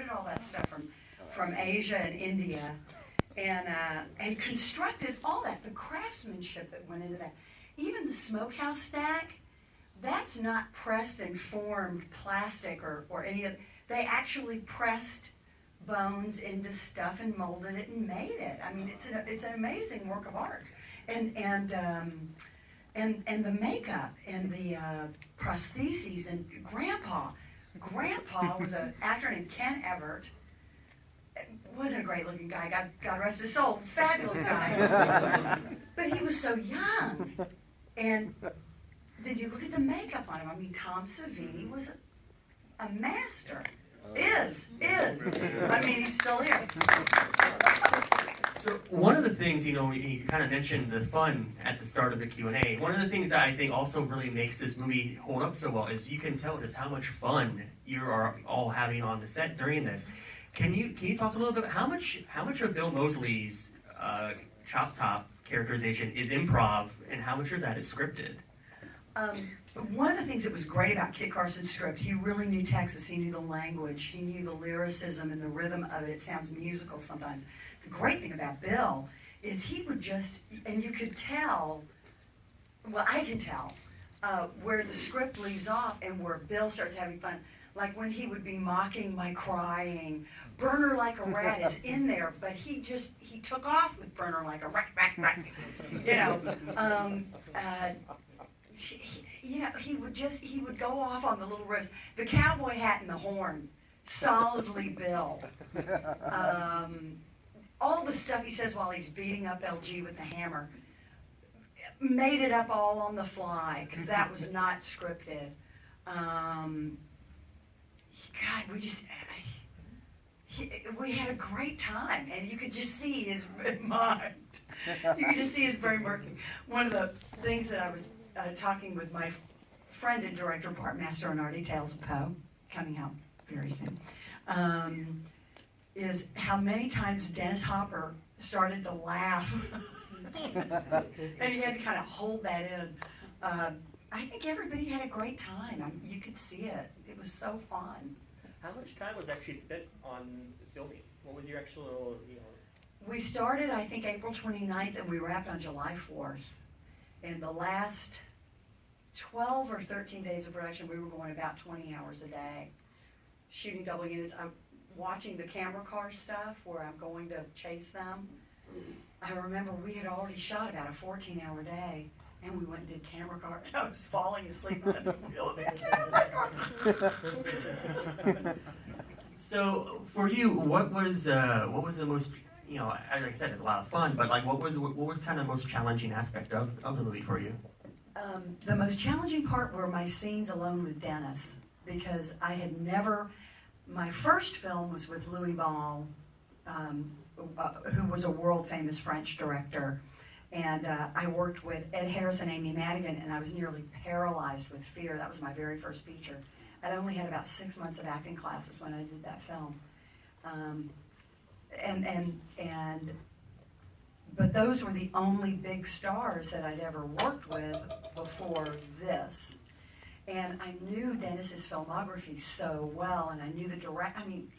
imported all that stuff from Asia and India, and constructed all that, the craftsmanship that went into that. Even the smokehouse stack, that's not pressed and formed plastic or any of. They actually pressed bones into stuff and molded it and made it. I mean, it's an amazing work of art. And the makeup and the prostheses and Grandpa was an actor named Ken Everett. Wasn't a great looking guy. God rest his soul. Fabulous guy. But he was so young. And then you look at the makeup on him. I mean, Tom Savini was a master. Is. I mean, he's still here. So one of the things, you kind of mentioned the fun at the start of the Q&A. One of the things that I think also really makes this movie hold up so well is you can tell just how much fun you are all having on the set during this. Can you talk a little bit about how much of Bill Moseley's Chop Top characterization is improv and how much of that is scripted? One of the things that was great about Kit Carson's script, he really knew Texas. He knew the language. He knew the lyricism and the rhythm of it. It sounds musical sometimes. The great thing about Bill is he would just, and you could tell, well, I can tell, where the script leaves off and where Bill starts having fun. Like when he would be mocking my crying. Burner Like a Rat is in there, but he took off with Burner Like a Rat. He would go off on the little riffs. The cowboy hat and the horn, solidly Bill. All the stuff he says while he's beating up LG with the hammer, made it up all on the fly, because that was not scripted. We had a great time, and you could just see his mind. You could just see his brain working. One of the things that I was talking with my friend and director, Bart Mastronardi, Tales of Poe, coming out very soon, is how many times Dennis Hopper started to laugh. And he had to kind of hold that in. I think everybody had a great time. You could see it. It was so fun. How much time was actually spent on filming? What was your actual, We started, I think, April 29th, and we wrapped on July 4th. And the last 12 or 13 days of production, we were going about 20 hours a day, shooting double units. I'm watching the camera car stuff where I'm going to chase them. I remember we had already shot about a 14-hour day, and we went and did camera car. I was falling asleep on the wheel of the camera car. So for you, what was the most, like I said, it's a lot of fun, but like what was kind of the most challenging aspect of the movie for you? The most challenging part were my scenes alone with Dennis, because I had never. My first film was with Louis Ball, who was a world-famous French director, and I worked with Ed Harris and Amy Madigan, and I was nearly paralyzed with fear. That was my very first feature. I'd only had about 6 months of acting classes when I did that film, but those were the only big stars that I'd ever worked with before this. And I knew Dennis's filmography so well, and I knew the I mean,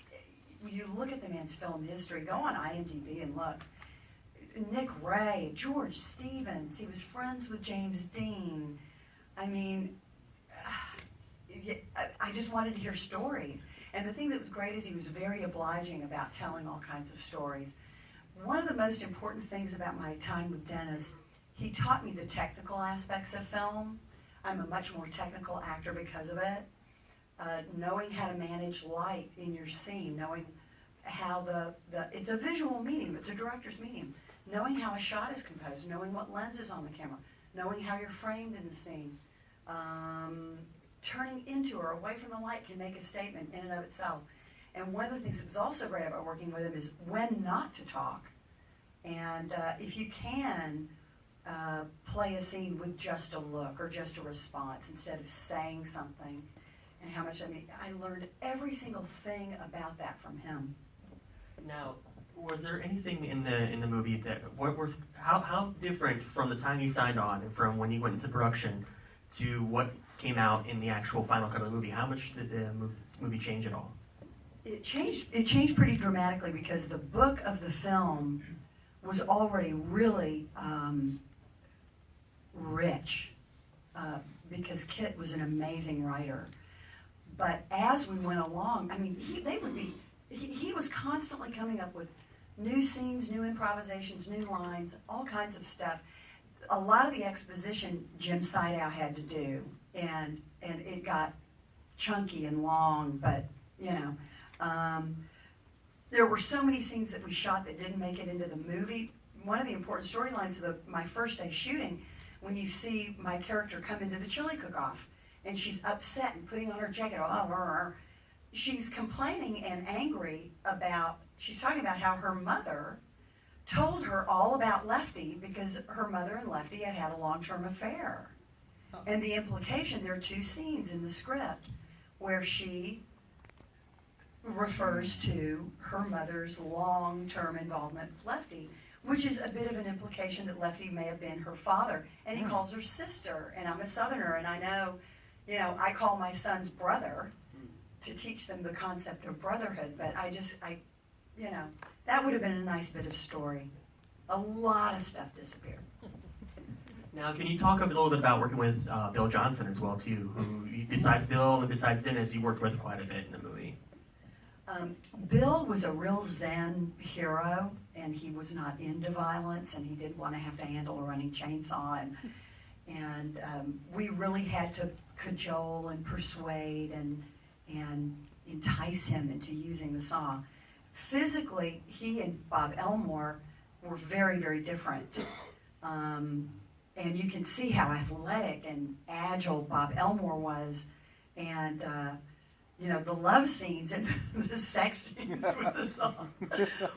you look at the man's film history, go on IMDb and look. Nick Ray, George Stevens, he was friends with James Dean. I mean, I just wanted to hear stories. And the thing that was great is he was very obliging about telling all kinds of stories. One of the most important things about my time with Dennis, he taught me the technical aspects of film. I'm a much more technical actor because of it. Knowing how to manage light in your scene, knowing how it's a visual medium, it's a director's medium. Knowing how a shot is composed, knowing what lens is on the camera, knowing how you're framed in the scene. Turning into or away from the light can make a statement in and of itself. And one of the things that was also great about working with him is when not to talk. And if you can, play a scene with just a look or just a response instead of saying something, and how much I learned every single thing about that from him. Now, was there anything in the movie that how different from the time you signed on and from when you went into production to what came out in the actual final cut of the movie? How much did the movie change at all? it changed pretty dramatically because the book of the film was already really rich because Kit was an amazing writer. But as we went along, I mean, he was constantly coming up with new scenes, new improvisations, new lines, all kinds of stuff. A lot of the exposition Jim Sydow had to do, and it got chunky and long, but there were so many scenes that we shot that didn't make it into the movie. One of the important storylines of my first day shooting, when you see my character come into the chili cook-off, and she's upset and putting on her jacket, she's complaining and angry she's talking about how her mother told her all about Lefty because her mother and Lefty had a long-term affair. And the implication, there are 2 scenes in the script where she refers to her mother's long-term involvement with Lefty, which is a bit of an implication that Lefty may have been her father. And he calls her sister, and I'm a Southerner, and I know, I call my sons brother to teach them the concept of brotherhood, but that would have been a nice bit of story. A lot of stuff disappeared. Now, can you talk a little bit about working with Bill Johnson as well, too, who, besides Bill and besides Dennis, you worked with quite a bit in the movie? Bill was a real Zen hero, and he was not into violence, and he didn't want to have to handle a running chainsaw, and we really had to cajole and persuade and entice him into using the saw. Physically, he and Bob Elmore were very, very different. And you can see how athletic and agile Bob Elmore was. And, the love scenes and the sex scenes with the song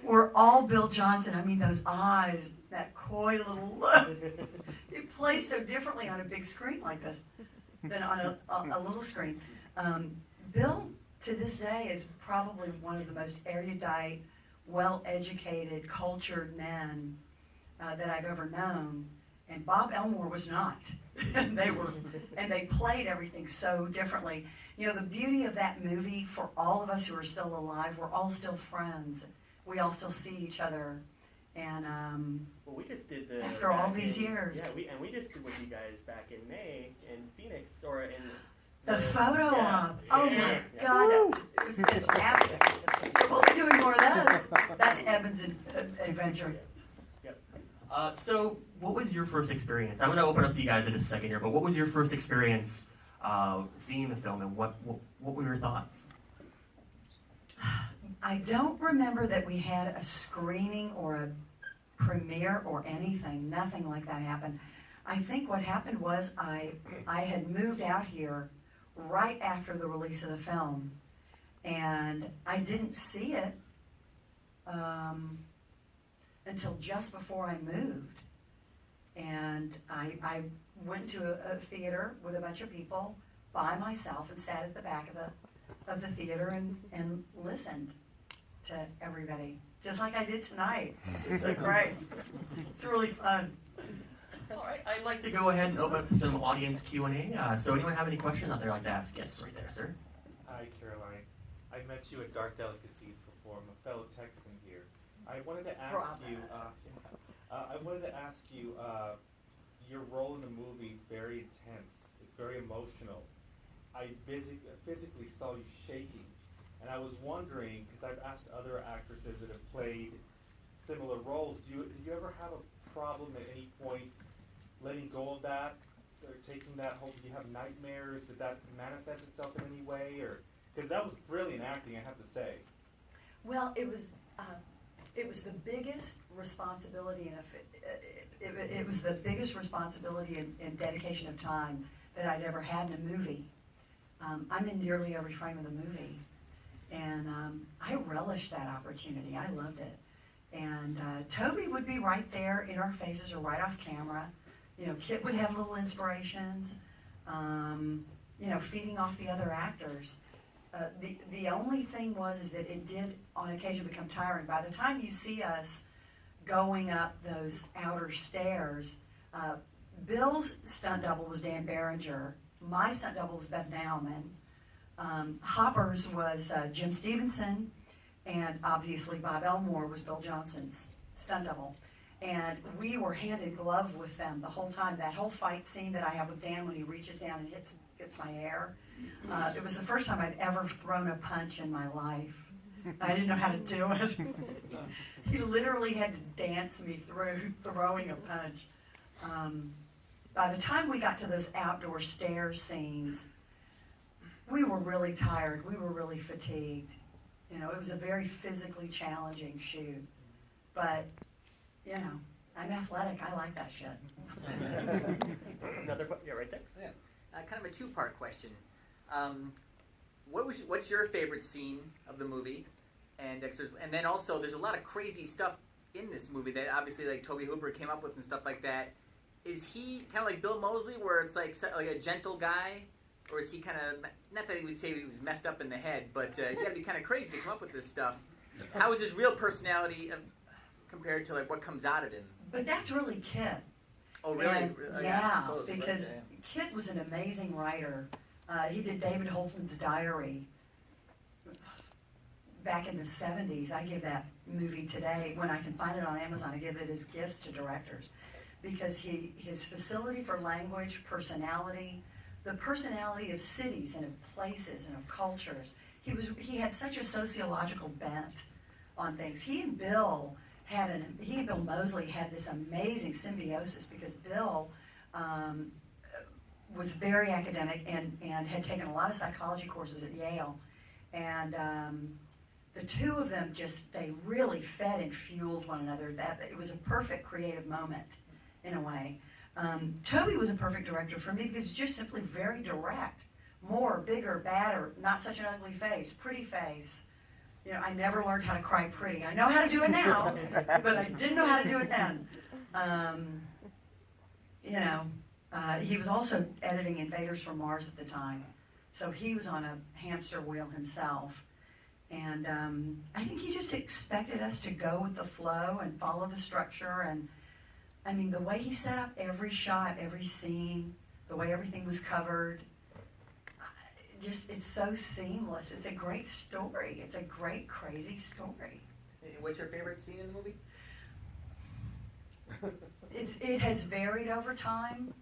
were all Bill Johnson. I mean, those eyes, that coy little look. He plays so differently on a big screen like this than on a little screen. Bill, to this day, is probably one of the most erudite, well-educated, cultured men that I've ever known. And Bob Elmore was not. and they played everything so differently. The beauty of that movie, for all of us who are still alive, we're all still friends. We all still see each other. And well, we just did after all these years. Yeah, we just did with you guys back in May in Phoenix, or in the photo op. Oh my God, it was fantastic. So we'll be doing more of those. That's Evan's adventure. So what was your first experience? I'm going to open up to you guys in just a second here, but what was your first experience seeing the film, and what were your thoughts? I don't remember that we had a screening or a premiere or anything. Nothing like that happened. I think what happened was I had moved out here right after the release of the film, and I didn't see it until just before I moved. And I went to a theater with a bunch of people by myself and sat at the back of the theater and listened to everybody, just like I did tonight. It's just so great. It's really fun. All right, I'd like to go ahead and open up to some audience Q&A. So anyone have any questions out there like to ask? Yes, right there, sir. Hi, Caroline. I met you at Dark Delicacies before. I'm a fellow Texan here. I wanted to ask you, your role in the movie is very intense. It's very emotional. I physically saw you shaking, and I was wondering, because I've asked other actresses that have played similar roles, do you ever have a problem at any point letting go of that, or taking that home? Do you have nightmares? Did that manifest itself in any way? Or because that was brilliant acting, I have to say. Well, it was the biggest responsibility, and it was the biggest responsibility and dedication of time that I'd ever had in a movie. I'm in nearly every frame of the movie, and I relished that opportunity. I loved it. And Toby would be right there in our faces or right off camera. Kit would have little inspirations, feeding off the other actors. The only thing is that it did on occasion become tiring. By the time you see us going up those outer stairs, Bill's stunt double was Dan Berenger. My stunt double was Beth Nauman. Hoppers was Jim Stevenson, and obviously Bob Elmore was Bill Johnson's stunt double. And we were hand in glove with them the whole time. That whole fight scene that I have with Dan when he reaches down and hits my hair, it was the first time I'd ever thrown a punch in my life. I didn't know how to do it. He literally had to dance me through throwing a punch. By the time we got to those outdoor stairs scenes, we were really tired. We were really fatigued. You know, it was a very physically challenging shoot. But, you know, I'm athletic. I like that shit. Another yeah, right there. Yeah. Kind of a two-part question. What's your favorite scene of the movie? And then also, there's a lot of crazy stuff in this movie that obviously like Tobe Hooper came up with and stuff like that. Is he kind of like Bill Moseley, where it's like a gentle guy, or is he kind of, not that he would say he was messed up in the head, but you got to be kind of crazy to come up with this stuff. How is his real personality compared to like what comes out of him? But that's really Kit. Oh, really? And, yeah, because Kit was an amazing writer. He did David Holtzman's Diary back in the 70s. I give that movie today, when I can find it on Amazon, I give it as gifts to directors. Because his facility for language, personality, the personality of cities and of places and of cultures, he had such a sociological bent on things. He and Bill Moseley had this amazing symbiosis, because Bill was very academic and had taken a lot of psychology courses at Yale. And the two of them they really fed and fueled one another. It was a perfect creative moment, in a way. Toby was a perfect director for me because he's just simply very direct. More, bigger, badder, not such an ugly face, pretty face. You know, I never learned how to cry pretty. I know how to do it now, but I didn't know how to do it then. He was also editing Invaders from Mars at the time. So he was on a hamster wheel himself. And I think he just expected us to go with the flow and follow the structure. And I mean, the way he set up every shot, every scene, the way everything was covered, it's so seamless. It's a great story. It's a great, crazy story. What's your favorite scene in the movie? It has varied over time.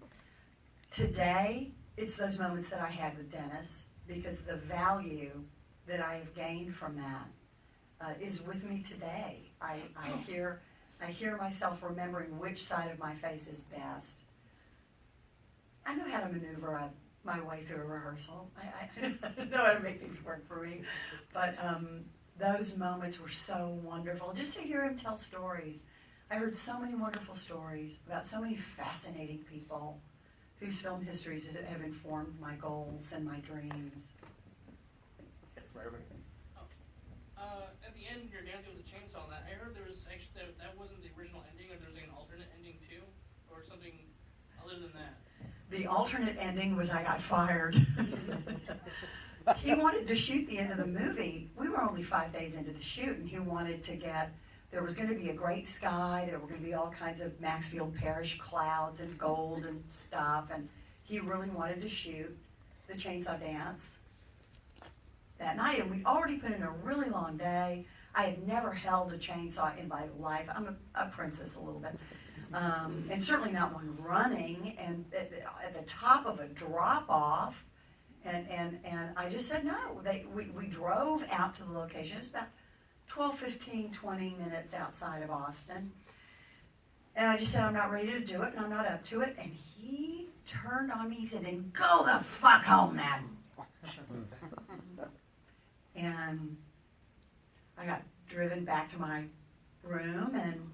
Today, it's those moments that I had with Dennis, because the value that I have gained from that is with me today. I hear myself remembering which side of my face is best. I know how to maneuver my way through a rehearsal. I know how to make things work for me. But those moments were so wonderful. Just to hear him tell stories. I heard so many wonderful stories about so many fascinating people whose film histories have informed my goals and my dreams. Yes, right over here. At the end, you're dancing with the chainsaw. And I heard there was actually that wasn't the original ending, or there was like an alternate ending too, or something other than that. The alternate ending was I got fired. He wanted to shoot the end of the movie. We were only 5 days into the shoot, and he wanted to there was going to be a great sky, there were going to be all kinds of Maxfield Parrish clouds and gold and stuff, and he really wanted to shoot the chainsaw dance that night. And we'd already put in a really long day. I had never held a chainsaw in my life. I'm a princess a little bit. And certainly not one running, and at the top of a drop-off, and I just said no. We drove out to the location. It's about 12, 15, 20 minutes outside of Austin. And I just said, I'm not ready to do it, and I'm not up to it. And he turned on me, he said, then go the fuck home then. And I got driven back to my room, and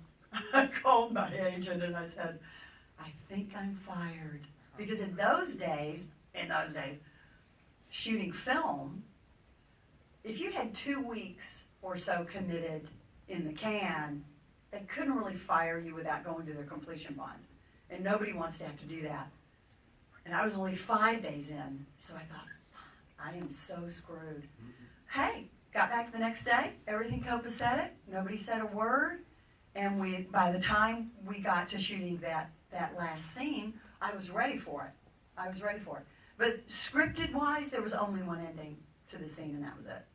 I called my agent and I said, I think I'm fired. Because in those days, shooting film, if you had 2 weeks or so committed in the can, they couldn't really fire you without going to their completion bond. And nobody wants to have to do that. And I was only 5 days in, so I thought, I am so screwed. Hey, got back the next day, everything copacetic, nobody said a word. And by the time we got to shooting that last scene, I was ready for it. But scripted-wise, there was only one ending. to the scene, and that was it.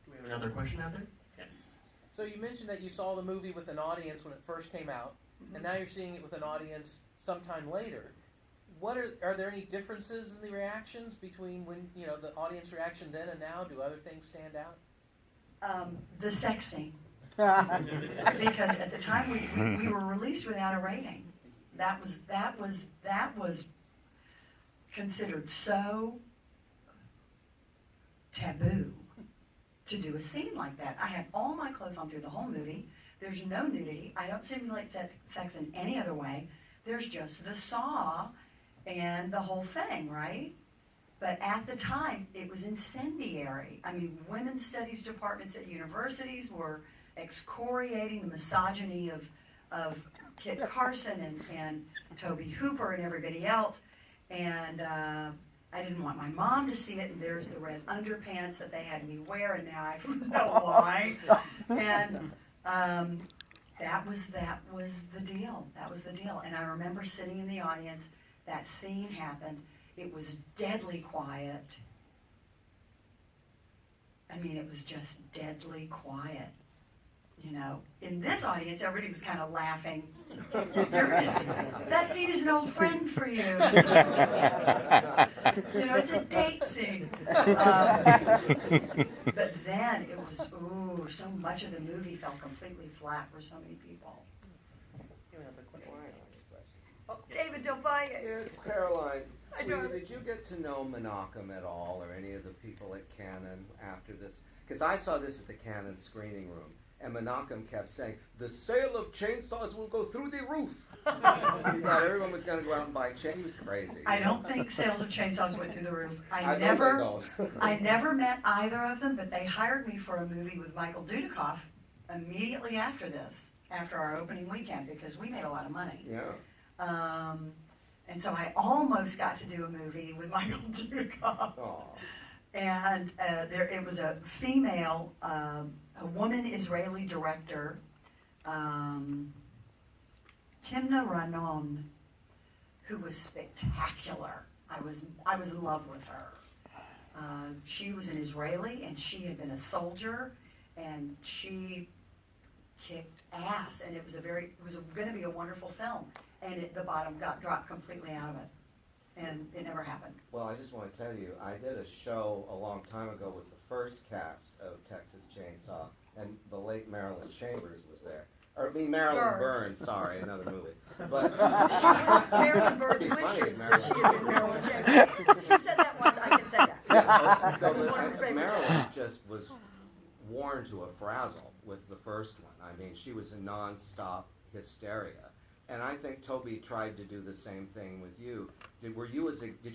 Do we have another question out there? Yes. So you mentioned that you saw the movie with an audience when it first came out, and now you're seeing it with an audience sometime later. What are there any differences in the reactions between when, you know, the audience reaction then and now? Do other things stand out? The sex scene. Because at the time we were released without a rating. That was considered so taboo to do a scene like that. I have all my clothes on through the whole movie. There's no nudity. I don't simulate sex in any other way. There's just the saw and the whole thing, right? But at the time, it was incendiary. I mean, women's studies departments at universities were excoriating the misogyny of Kit Carson and Toby Hooper and everybody else. And I didn't want my mom to see it, and there's the red underpants that they had me wear, and now I know why. And that was the deal. That was the deal. And I remember sitting in the audience. That scene happened. It was deadly quiet. I mean, it was just deadly quiet. You know, in this audience, everybody was kind of laughing. That scene is an old friend for you. You know, it's a date scene. But then it was, so much of the movie fell completely flat for so many people. Oh, David, don't buy it. Yeah, Caroline, I know. sweetie, did you get to know Menachem at all, or any of the people at Canon after this? Because I saw this at the Canon screening room, and Menachem kept saying, the sale of chainsaws will go through the roof. He thought everyone was going to go out and buy chainsaws. He was crazy. I don't think sales of chainsaws went through the roof. I I know they never don't. met either of them, but they hired me for a movie with Michael Dudikoff immediately after this, after our opening weekend, because we made a lot of money. Yeah. And so I almost got to do a movie with Michael Dudikoff. Aw. And it was a female, a woman Israeli director, Timna Ranon, who was spectacular. I was in love with her. She was an Israeli, and she had been a soldier, and she kicked ass. And it was going to be a wonderful film. And the bottom got dropped completely out of it, and it never happened. Well, I just want to tell you, I did a show a long time ago with the first cast of Texas Chainsaw, and the late Marilyn Chambers was there. Or, I mean, Marilyn Burns, sorry, another movie. But Marilyn Burns It'd be funny wishes if that she had been Marilyn Chambers. She said that once, I can say that. Yeah, It was one of her favorite Marilyn just was worn to a frazzle with the first one. I mean, she was a non-stop hysteria. And I think Toby tried to do the same thing with you. Did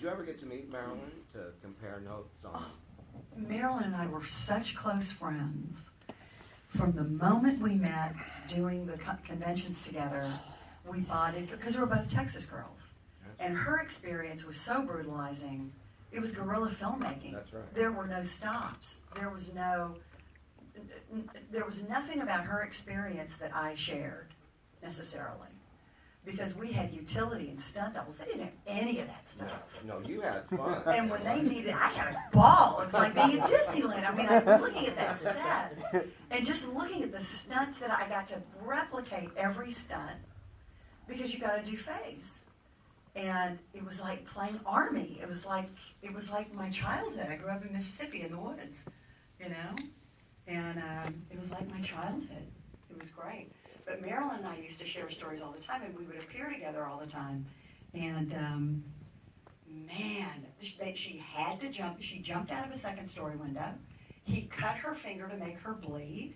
you ever get to meet Marilyn to compare notes on? Marilyn and I were such close friends. From the moment we met doing the conventions together, we bonded because we were both Texas girls. And her experience was so brutalizing. It was guerrilla filmmaking. That's right. There were no stops. There was nothing about her experience that I shared necessarily. Because we had utility and stunt doubles. They didn't have any of that stuff. No, you had fun. And when they needed, I had a ball. It was like being at Disneyland. I mean, I was looking at that set and just looking at the stunts that I got to replicate every stunt, because you got to do face. And it was like playing Army. It was like my childhood. I grew up in Mississippi in the woods, you know, and it was like my childhood. It was great. But Marilyn and I used to share stories all the time, and we would appear together all the time. And man, she had to jump. She jumped out of a second-story window. He cut her finger to make her bleed.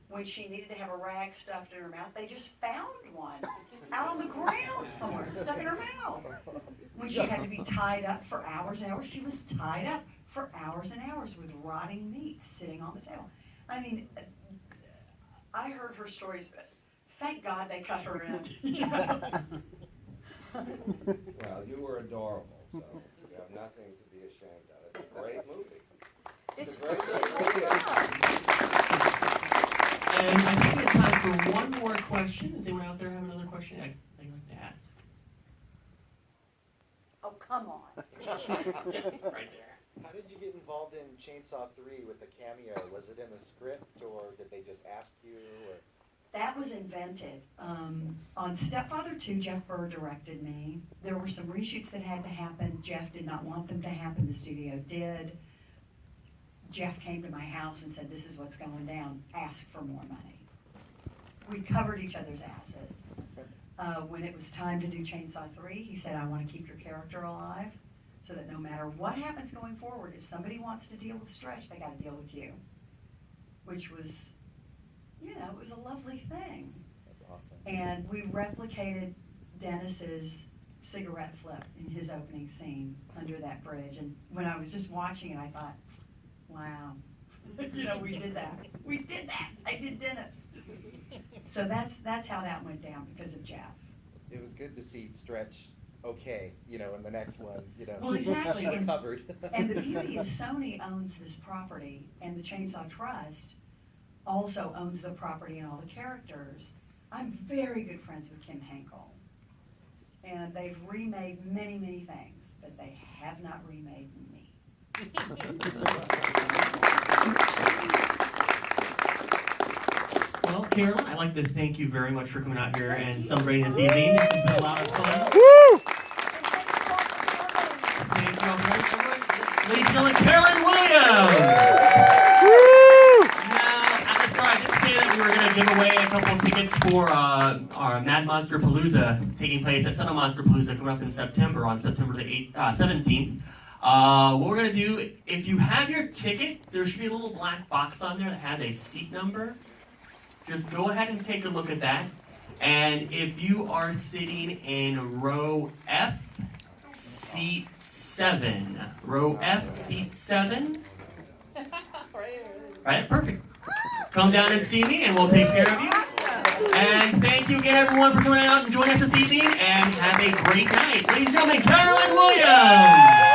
When she needed to have a rag stuffed in her mouth, they just found one out on the ground somewhere, stuck in her mouth. When she had to be tied up for hours and hours, she was tied up for hours and hours with rotting meat sitting on the table. I mean, I heard her stories, but thank God they cut her in. Well, you were adorable, so you have nothing to be ashamed of. It's a great movie. It's a great movie. And I think we have time for one more question. Does anyone out there have another question they'd like to ask? Oh, come on. Right there. How did you get involved in Chainsaw 3 with the cameo? Was it in the script, or did they just ask you? Or? That was invented. On Stepfather 2, Jeff Burr directed me. There were some reshoots that had to happen. Jeff did not want them to happen. The studio did. Jeff came to my house and said, this is what's going down. Ask for more money. We covered each other's asses. When it was time to do Chainsaw 3, he said, I want to keep your character alive so that no matter what happens going forward, if somebody wants to deal with Stretch, they got to deal with you. Which was, you know, it was a lovely thing. That's awesome. And we replicated Dennis's cigarette flip in his opening scene under that bridge. And when I was just watching it, I thought, wow, you know, we did that. We did that. I did Dennis. So that's how that went down because of Jeff. It was good to see Stretch okay, you know, in the next one, you know. Well, exactly. And, covered. and the beauty is Sony owns this property, and the Chainsaw Trust also owns the property and all the characters. I'm very good friends with Kim Henkel. And they've remade many, many things, but they have not remade me. Well, Carolyn, I'd like to thank you very much for coming out here and celebrating this evening. This has been a lot of fun. Woo! Thank you all very much. Ladies and gentlemen, Carolyn Williams! Now, at the start, I did say that we were going to give away a couple of tickets for our Mad Monster Palooza taking place at Son of Monster Palooza coming up in September, on September the 17th. What we're going to do, if you have your ticket, there should be a little black box on there that has a seat number. Just go ahead and take a look at that. And if you are sitting in row F, seat 7. Row F, seat 7. Right, perfect. Come down and see me and we'll take care of you. And thank you again everyone for coming out and joining us this evening, and have a great night. Ladies and gentlemen, Carolyn Williams!